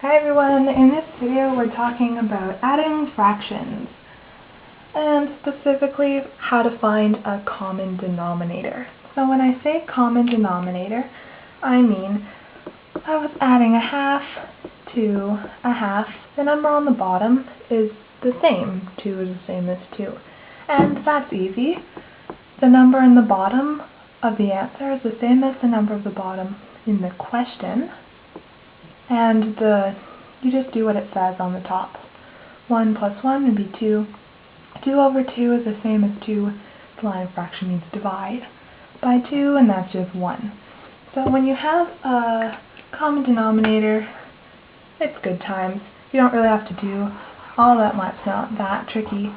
Hi everyone, in this video we're talking about adding fractions, and specifically how to find a common denominator. So when I say common denominator, I mean I was adding a half to a half. The number on the bottom is the same. 2 is the same as 2. And that's easy. The number in the bottom of the answer is the same as the number of the bottom in the question. And you just do what it says on the top. 1 plus 1 would be 2. 2 over 2 is the same as 2. The line of fraction means divide by 2, and that's just 1. So when you have a common denominator, it's good times. You don't really have to do all that much, not that tricky.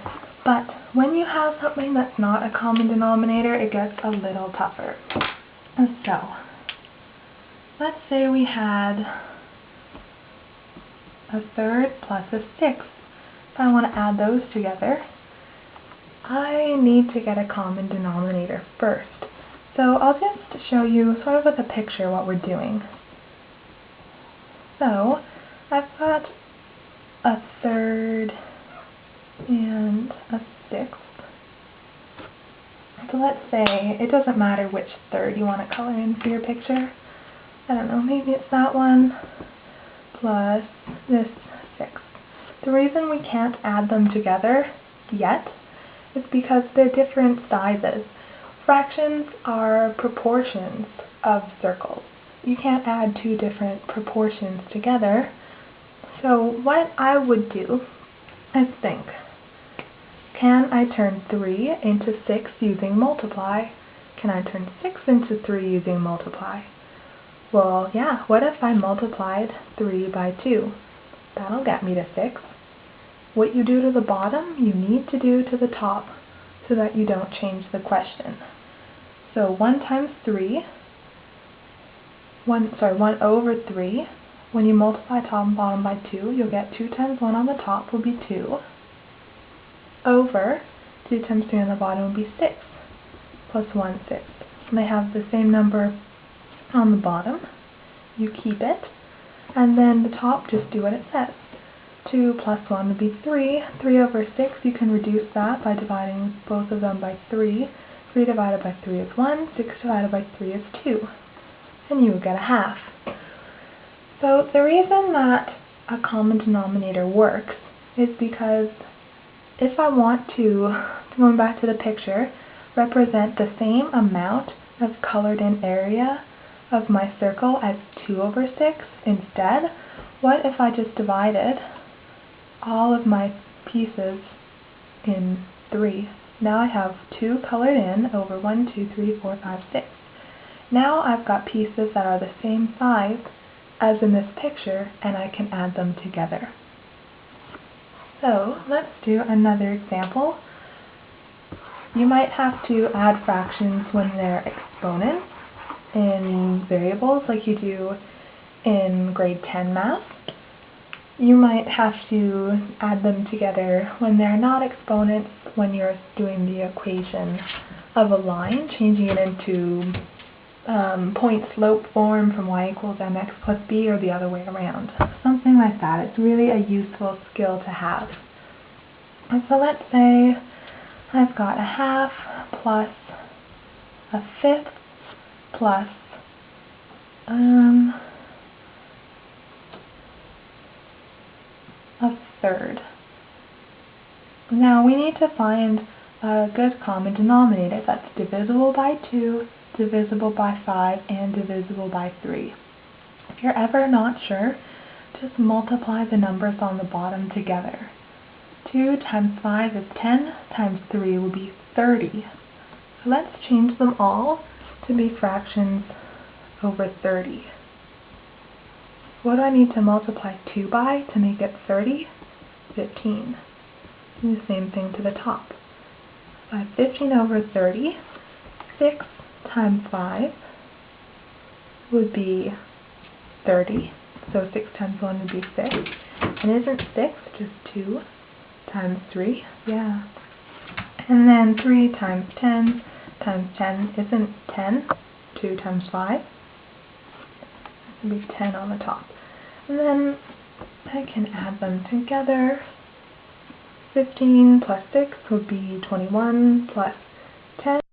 But when you have something that's not a common denominator, it gets a little tougher. So, let's say we had a third plus a sixth. If I want to add those together, I need to get a common denominator first. So I'll just show you sort of with a picture what we're doing. So I've got a third and a sixth. So let's say, it doesn't matter which third you want to color in for your picture. I don't know, maybe it's that one plus this sixth. The reason we can't add them together yet is because they're different sizes. Fractions are proportions of circles. You can't add two different proportions together. So what I would do is think, can I turn 3 into 6 using multiply? Can I turn 6 into 3 using multiply? Well, yeah, what if I multiplied 3 by 2? That'll get me to 6. What you do to the bottom, you need to do to the top so that you don't change the question. So 1 times 3, 1 over 3, when you multiply top and bottom by 2, you'll get 2 times 1 on the top will be 2, over 2 times 3 on the bottom will be 6, plus 1 sixth. And they have the same number on the bottom. You keep it, and then the top, just do what it says. 2 plus 1 would be 3. 3 over 6, you can reduce that by dividing both of them by 3. 3 divided by 3 is 1. 6 divided by 3 is 2. And you would get a half. So the reason that a common denominator works is because if I want to, going back to the picture, represent the same amount of colored in area of my circle as 2 over 6 instead, what if I just divided all of my pieces in 3? Now I have 2 colored in over 1, 2, 3, 4, 5, 6. Now I've got pieces that are the same size as in this picture, and I can add them together. So let's do another example. You might have to add fractions when they're exponents in variables like you do in grade 10 math. You might have to add them together when they're not exponents, when you're doing the equation of a line, changing it into point slope form from y equals mx plus b, or the other way around. Something like that. It's really a useful skill to have. And so let's say I've got a half plus a fifth plus a third. Now we need to find a good common denominator that's divisible by 2, divisible by 5, and divisible by 3. If you're ever not sure, just multiply the numbers on the bottom together. 2 times 5 is 10, times 3 will be 30. So let's change them all to be fractions over 30. What do I need to multiply 2 by to make it 30? 15. Do the same thing to the top. 15 over 30, 6 times 5 would be 30. So 6 times 1 would be 6. And isn't 6 just 2 times 3? Yeah. And then 3 times 10 times 10 isn't 10. 2 times 5 would be 10 on the top. And then I can add them together. 15 plus 6 would be 21 plus 10